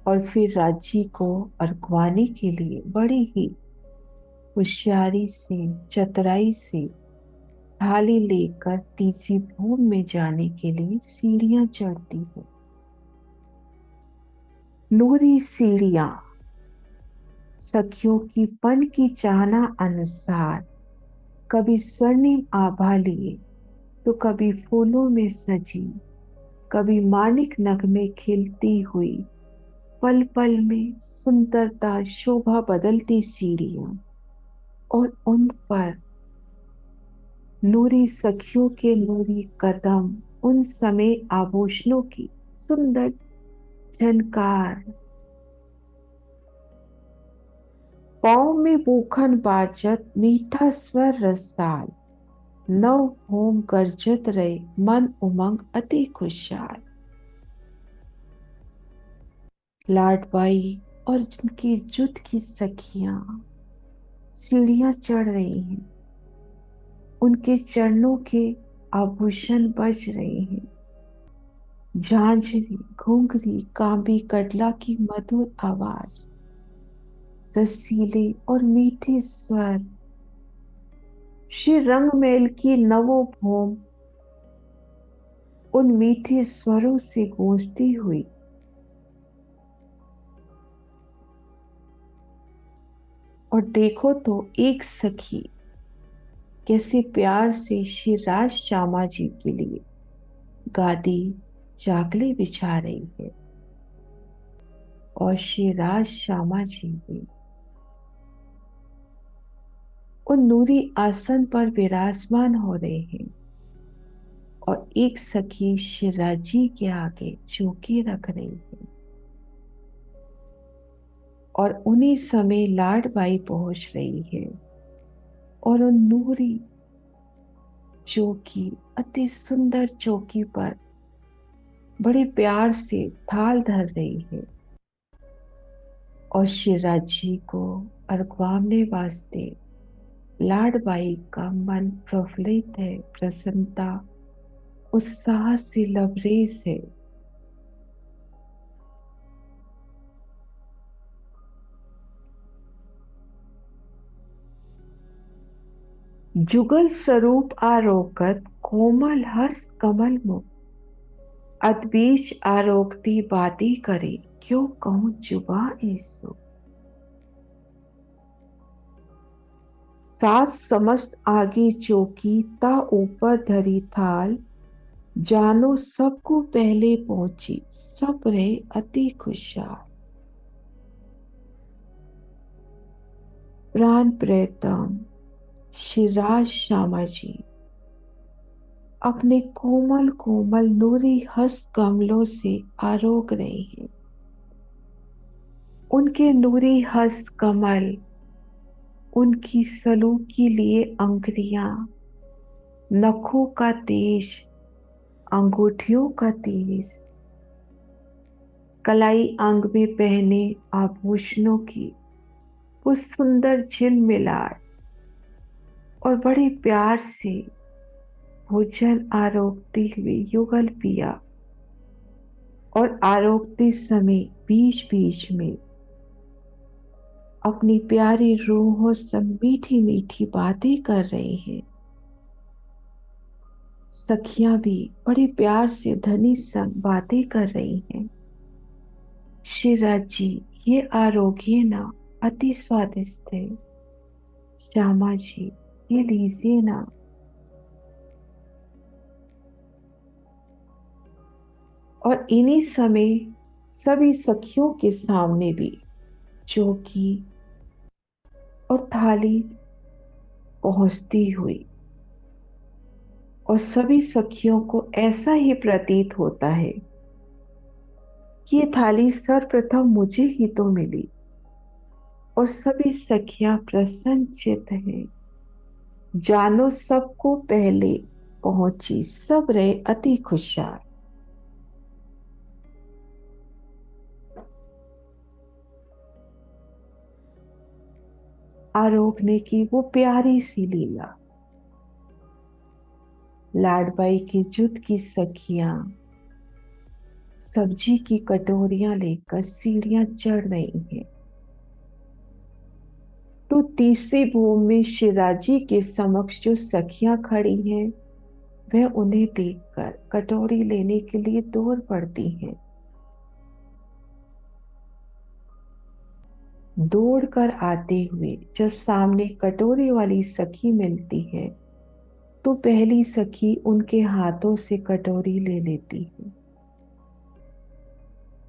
और फिर राजी को अरगवाने के लिए बड़ी ही होशियारी से, चतुराई से थाली लेकर तीसरी भूमि में जाने के लिए सीढ़ियां चढ़ती है। नूरी सीढ़ियां सखियों की मन की चाहना अनुसार कभी स्वर्णिम आभा लिए, तो कभी फूलों में सजी, कभी मानिक नग में खिलती हुई, पल पल में सुंदरता शोभा बदलती सीढ़ियां, और उन पर नूरी सखियों के नूरी कदम, उन समय आभूषणों की सुंदर झनकार। पाँव में बूखन बाजत मीठा स्वर रसाल, नव होम गर्जत रहे मन उमंग अति खुशहाल। लाडबाई और जिनकी जुट की सखियां सीढ़ियां चढ़ रही हैं, उनके चरणों के आभूषण बज रहे हैं। झांझरी, घुंघरी, कांबी, कटला की मधुर आवाज, रसीले और मीठे स्वर श्री रंगमेल की नवोभौम उन मीठे स्वरों से गूंजती हुई और देखो तो एक सखी कैसे प्यार से श्री राज श्यामा जी के लिए गादी चाकली बिछा रही है, और श्री राज श्यामा जी भी उन नूरी आसन पर विराजमान हो रहे हैं, और एक सखी शिराजी के आगे चौकी रख रही है। और उन्हीं समय लाडबाई पहुंच रही है, और उन नूरी चौकी, अति सुंदर चौकी पर बड़े प्यार से थाल धर रही है, और शिराजी को अर्घवाने वास्ते लाडबाई का मन प्रफुल्लित है, प्रसन्नता उत्साह से लबरेज है। जुगल स्वरूप आरोगत कोमल हस कमल मुख, अदबीज आरोगती बाती करे, क्यों कहूं जुबा ऐसो। सात समस्त आगे चौकी ता ऊपर धरी थाल, जानो सबको पहले पहुंची, सब रहे अति खुशहाल। प्राण प्रियतम शिवराज श्यामा जी अपने कोमल कोमल नूरी हस्त कमलों से आरोग रहे हैं। उनके नूरी हस्त कमल, उनकी सलूकी लिए अंगुलियां, नखों का तेज, अंगूठियों का तेज, कलाई अंग में पहने आभूषणों की वो सुंदर झिलमिलाट, और बड़े प्यार से भोजन आरोगते हुए युगल पिया, और आरोगते समय बीच बीच में अपनी प्यारी रूहों से मीठी मीठी बातें कर रहे हैं। सखियां भी बड़े प्यार से धनी संग बातें कर रही हैं। श्रीराज जी, ये आरोग्य ना अति स्वादिष्ट है। श्यामा जी, ये लीजिए ना। और इन्हीं समय सभी सखियों के सामने भी चौकी और थाली पहुंचती हुई, और सभी सखियों को ऐसा ही प्रतीत होता है कि ये थाली सर्वप्रथम मुझे ही तो मिली, और सभी सखियां प्रसन्नचित हैं। जानो सबको पहले पहुंची, सब रहे अति खुशहाल। आरोगने की वो प्यारी सी लीला। लाडबाई की जुट की सखियां सब्जी की कटोरियां लेकर सीढ़ियां चढ़ रही हैं, तो तीसरी भूमि में शिराजी के समक्ष जो सखियां खड़ी हैं, वह उन्हें देखकर कटोरी लेने के लिए दौड़ पड़ती हैं। दौड़ कर आते हुए जब सामने कटोरी वाली सखी मिलती है, तो पहली सखी उनके हाथों से कटोरी ले लेती है,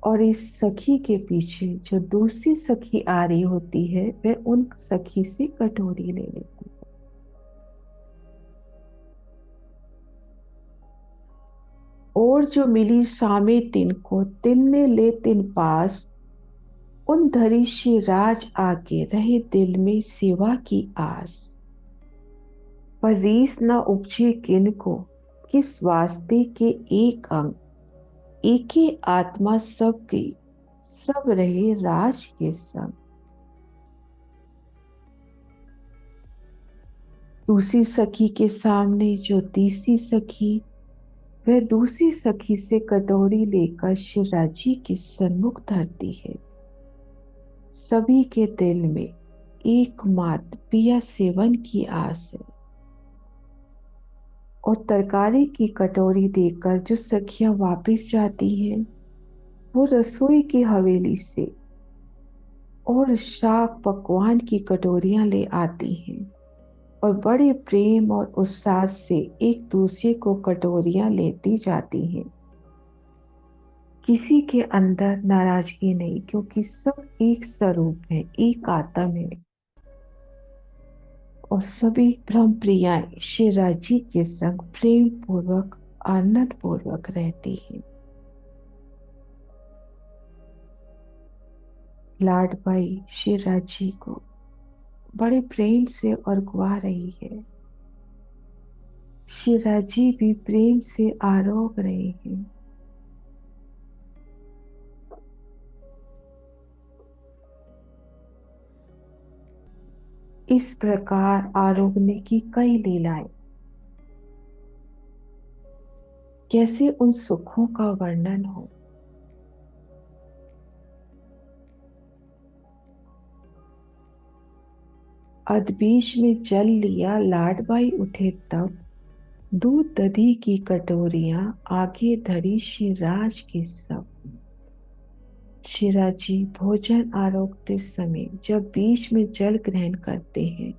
और इस सखी के पीछे जो दूसरी सखी आ रही होती है, वह उन सखी से कटोरी ले लेती है। और जो मिली सामे तिन को, तिन ने ले तिन पास, उन धरी श्री राज आके रहे दिल में सेवा की आस। पर रीस न उपजे किन को, किस वास्ते के एक अंग, एक ही आत्मा सबकी, सब रहे राज के संग। दूसरी सखी के सामने जो तीसरी सखी, वह दूसरी सखी से कटोरी लेकर शिवराजी के सन्मुख धरती है। सभी के दिल में एकमात्र पिया सेवन की आस है, और तरकारी की कटोरी देकर जो सखियां वापस जाती हैं, वो रसोई की हवेली से और शाक पकवान की कटोरियां ले आती हैं, और बड़े प्रेम और उत्साह से एक दूसरे को कटोरियां लेती जाती हैं। किसी के अंदर नाराजगी नहीं, क्योंकि सब एक स्वरूप है, एक आत्म है, और सभी ब्रह्म प्रियाएं शिवराजी के संग प्रेम पूर्वक आनंद पूर्वक रहती हैं। लाडबाई शिवराजी को बड़े प्रेम से उरगवा रही है। शिवराजी भी प्रेम से आरोग रहे हैं। इस प्रकार आरोगने की कई लीलाएं, कैसे उन सुखों का वर्णन हो। अदबीश में जल लिया लाडबाई उठे तब, दूध दधी की कटोरियां आगे धरी शिवराज के सब। शिवराजी भोजन आरोगते समय जब बीच में जल ग्रहण करते हैं,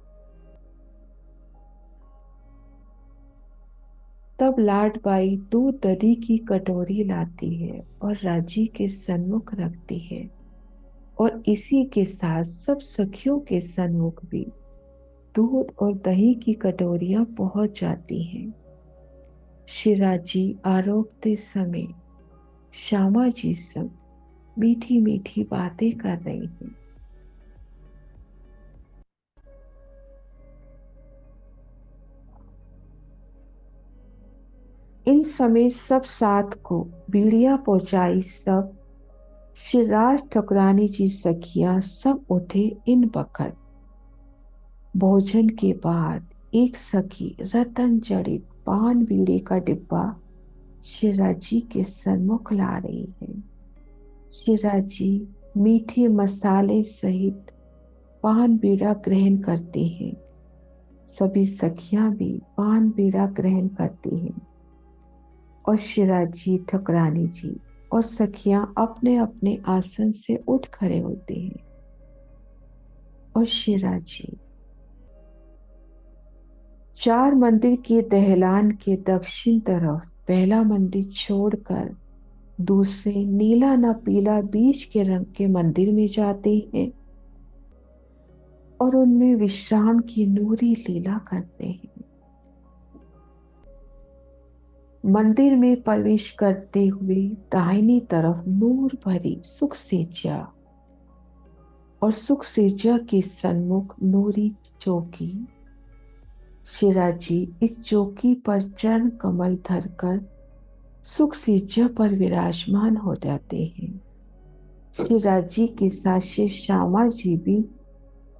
तब लाडबाई दूध दही की कटोरी लाती है और राजी के सन्मुख रखती है, और इसी के साथ सब सखियों के सन्मुख भी दूध और दही की कटोरियां पहुंच जाती हैं। शिराजी आरोगते समय श्यामा जी सब मीठी मीठी बातें कर रही हैं। इन समय सब साथ को बीड़िया पहुंचाई सब। शिवराज ठकुरानी जी सखियां सब उठे इन बखत। भोजन के बाद एक सखी रतन जड़ित पान बीड़ी का डिब्बा शिवराजी के सन्मुख ला रही है। शिवराजी मीठे मसाले सहित पान बीड़ा ग्रहण करते हैं। सभी सखियां भी पान बीड़ा ग्रहण करती हैं, और शिवराजी ठकुरानी जी और सखियां अपने अपने आसन से उठ खड़े होते हैं। और शिवराजी चार मंदिर के दहलान के दक्षिण तरफ पहला मंदिर छोड़कर दूसरे नीला न पीला बीच के रंग के मंदिर में जाते हैं, और उनमें विश्राम की नूरी लीला करते हैं। मंदिर में प्रवेश करते हुए दाहिनी तरफ नूर भरी सुख सेजा, और सुख सेजा के सन्मुख नूरी चौकी। शिराजी इस चौकी पर चरण कमल धरकर सुख सेजा पर विराजमान हो जाते हैं। शिराजी के साथ श्यामा जी भी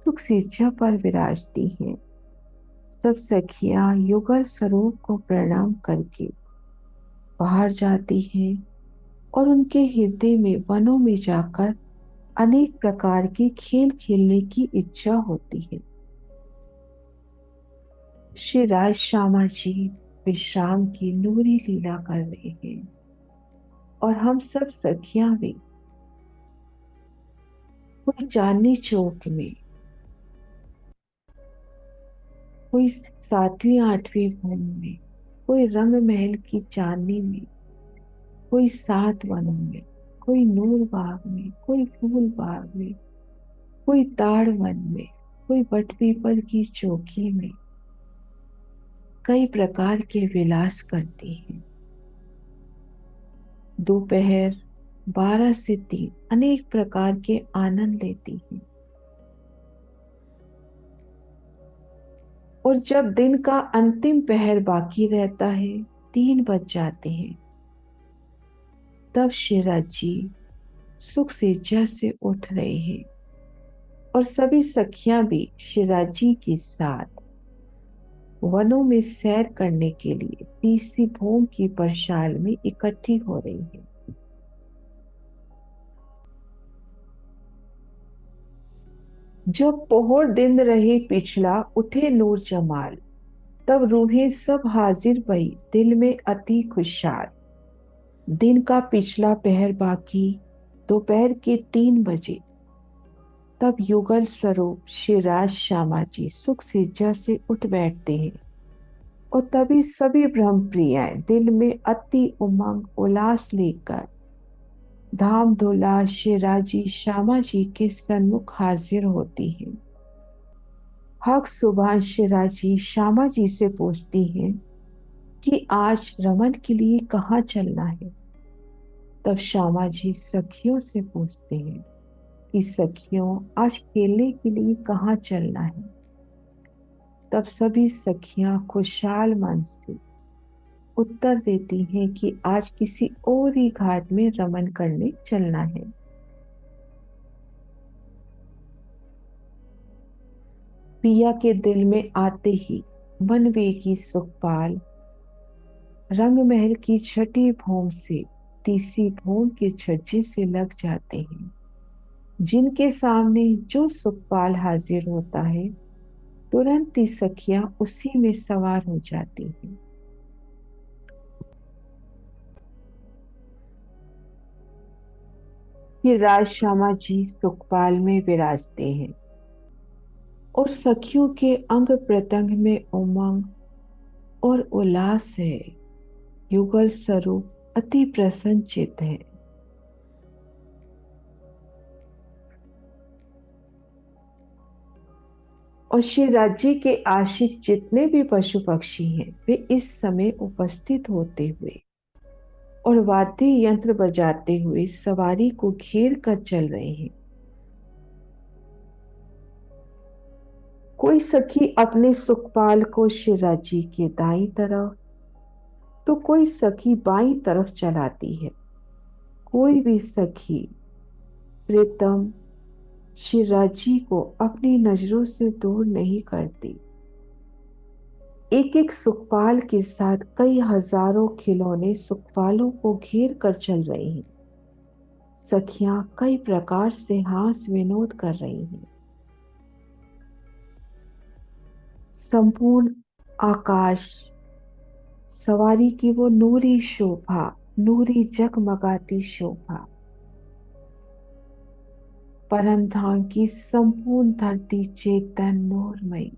सुख सेजा पर विराजती हैं। सब सखियां युगल स्वरूप को प्रणाम करके बाहर जाती हैं, और उनके हृदय में वनों में जाकर अनेक प्रकार के खेल खेलने की इच्छा होती है। श्री राज श्यामा जी विश्राम की नूरी लीला कर रहे हैं, और हम सब सखियां भी कोई चांदनी चौक में, कोई सातवीं आठवीं भूमि में, कोई रंग महल की चांदनी में, कोई सात वनों में, कोई नूर बाग में, कोई फूल बाग में, कोई ताड़ वन में, कोई बटपीपल की चौकी में कई प्रकार के विलास करती हैं। दोपहर 12 से 3 अनेक प्रकार के आनंद लेती हैं, और जब दिन का अंतिम पहर बाकी रहता है, 3 बज जाते हैं, तब शिवराजी सुख सेजा से उठ रहे हैं, और सभी सखियां भी शिवराजी के साथ वनों में सैर करने के लिए तीसरी भूम की परशाल में इकट्ठी हो रही है। जब पोहर दिन रहे पिछला उठे नूर जमाल, तब रूहें सब हाजिर भई दिल में अति खुशहाल। दिन का पिछला पहर बाकी दोपहर के 3 बजे, तब युगल स्वरूप शिवराज श्यामा जी सुख सेजा से उठ बैठते हैं, और तभी सभी ब्रह्म प्रियाएं दिल में अति उमंग उल्लास लेकर धाम धूला शिवराजी श्यामा जी के सन्मुख हाजिर होती हैं। हक सुबह शिवराजी श्यामा जी से पूछती हैं कि आज रमन के लिए कहाँ चलना है। तब श्यामा जी सखियों से पूछते हैं कि सखियों आज खेलने के लिए कहाँ चलना है। तब सभी सखियां खुशहाल मन से उत्तर देती हैं कि आज किसी और ही घाट में रमन करने चलना है। पिया के दिल में आते ही बनवेगी सुखपाल, रंग महल की छठी भूम से तीसरी भूम के छज्जे से लग जाते हैं। जिनके सामने जो सुखपाल हाजिर होता है, तुरंत ही सखियां उसी में सवार हो जाती हैं। फिर राज श्यामा जी सुखपाल में विराजते हैं, और सखियों के अंग प्रत्यंग में उमंग और उल्लास है। युगल स्वरूप अति प्रसन्नचित्त है। और श्री राज्य के आशिक जितने भी पशु पक्षी हैं वे इस समय उपस्थित होते हुए और वाद्य यंत्र बजाते हुए सवारी को घेर कर चल रहे हैं। कोई सखी अपने सुखपाल को श्री राज्य के दाईं तरफ तो कोई सखी बाईं तरफ चलाती है। कोई भी सखी प्रीतम श्री राज्य को अपनी नजरों से दूर नहीं करती। एक एक सुखपाल के साथ कई हजारों खिलौने सुखपालों को घेर कर चल रहे हैं। सखियां कई प्रकार से हास विनोद कर रही हैं। संपूर्ण आकाश सवारी की वो नूरी शोभा, नूरी जगमगाती शोभा, परम धाम की संपूर्ण धरती चेतन नूरमयी।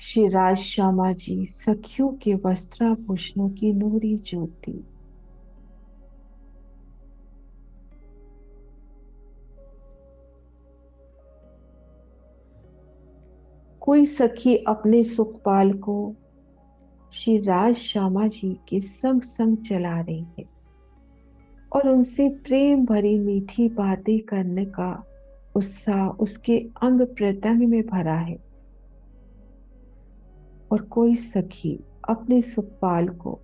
श्री राज श्यामा जी सखियों के वस्त्राभूषणों की नूरी ज्योति। कोई सखी अपने सुखपाल को श्री राज श्यामा जी के संग संग चला रही है और उनसे प्रेम भरी मीठी बातें करने का उत्साह उसके अंग प्रत्यंग में भरा है। और कोई सखी अपने सुखपाल को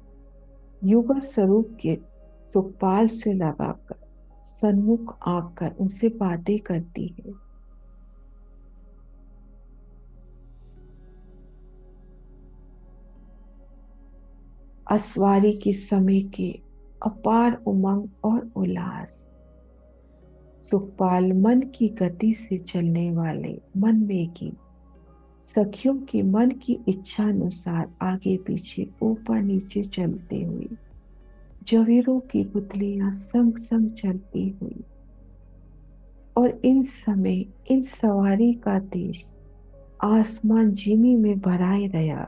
युगल स्वरूप के सुखपाल से लगाकर सन्मुख आकर उनसे बातें करती है। असवारी के समय के अपार उमंग और उल्लास। सुखपाल मन की गति से चलने वाले मन में की सखियों के मन की इच्छा अनुसार आगे पीछे ऊपर नीचे चलते हुए जवीरों की पुतलियां संग संग चलती हुई। और इन समय इन सवारी का देश आसमान जिमी में भराए रहा।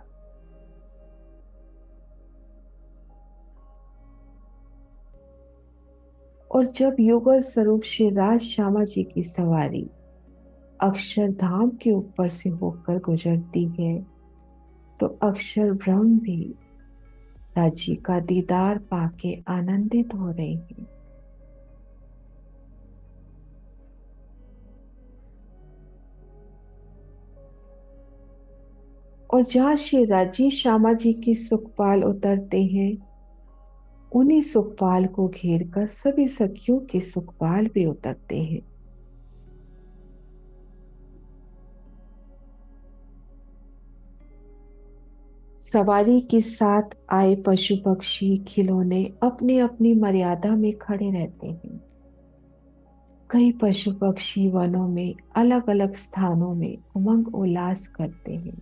और जब युगल स्वरूप श्री राज श्यामा जी की सवारी अक्षरधाम के ऊपर से होकर गुजरती है तो अक्षर ब्रह्म भी राज्य का दीदार पाके आनंदित हो रहे हैं। और जहाँ श्री राजी श्यामा जी की सुखपाल उतरते हैं उन्हीं सुखपाल को घेर कर सभी सखियों के सुखपाल भी उतरते हैं। सवारी के साथ आए पशु पक्षी खिलौने अपनी अपनी मर्यादा में खड़े रहते हैं। कई पशु पक्षी वनों में अलग अलग स्थानों में उमंग उल्लास करते हैं।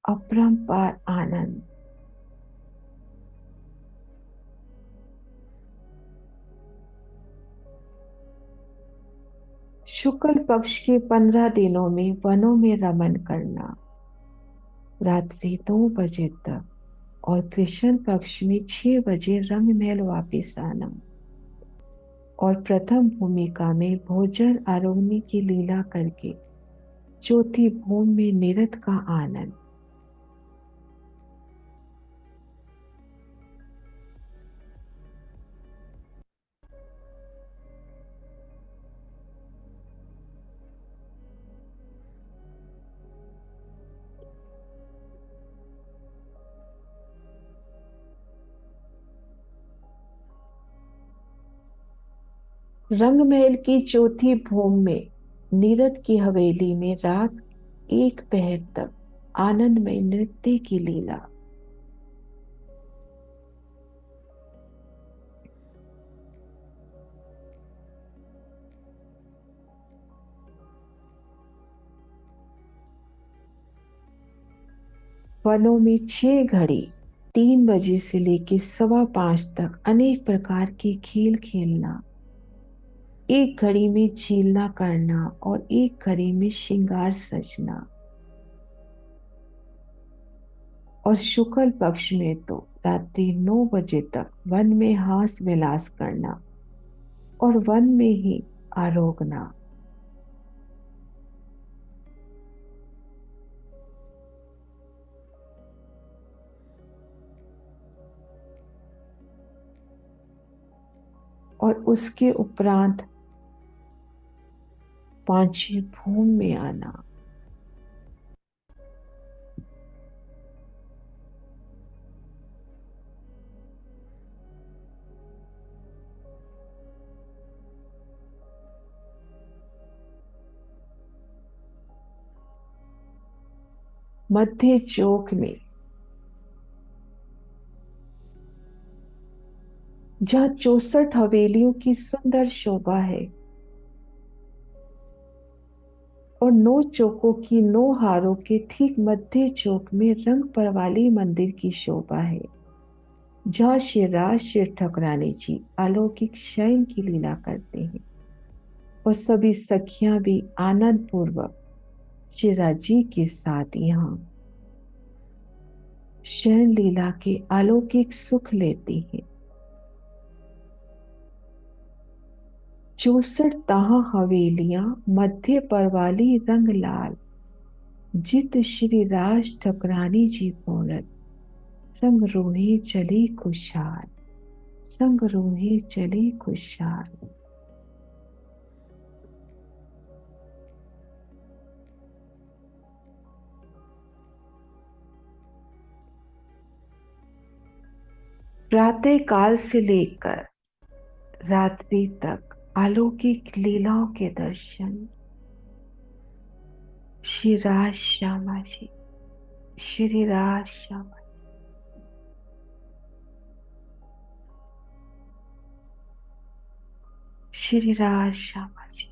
अपरंपार आनंद। शुक्ल पक्ष के 15 दिनों में वनों में रमन करना रात्रि 2 बजे तक और कृष्ण पक्ष में 6 बजे रंग महल वापिस आना और प्रथम भूमिका में भोजन आरोगनी की लीला करके चौथी भूमि में निरत का आनंद। रंग महल की चौथी भूमि में नीरद की हवेली में रात 1 पहर तक आनंदमय नृत्य की लीला। वनों में 6 घड़ी 3 बजे से लेकर 5:15 तक अनेक प्रकार के खेल खेलना। 1 घड़ी में झीलना करना और 1 घड़ी में श्रृंगार सजना। और शुक्ल पक्ष में तो रात्रि 9 बजे तक वन में हास विलास करना और वन में ही आरोगना। और उसके उपरांत पांचवी भूमि में आना। मध्य चौक में जहाँ 64 हवेलियों की सुंदर शोभा है और 9 चौकों की 9 हारों के ठीक मध्य चौक में रंग परवाली मंदिर की शोभा है, जहाँ शिवराज शिव ठकुरानी जी अलौकिक शयन की लीला करते हैं और सभी सखियां भी आनंद पूर्वक शिवराज जी के साथ यहाँ शयन लीला के अलौकिक सुख लेती हैं। 64 तहा हवेलियां मध्य परवाली रंग लाल, जित श्री राज ठकुरानी जी पूरत, संग रूहे चली खुशहाल, संग रूहे चली खुशहाल। प्रातः काल से लेकर रात्रि तक अलौकिक लीलाओं के दर्शन। श्री राज श्यामा जी, श्री राज श्यामा, श्री राज श्यामा जी।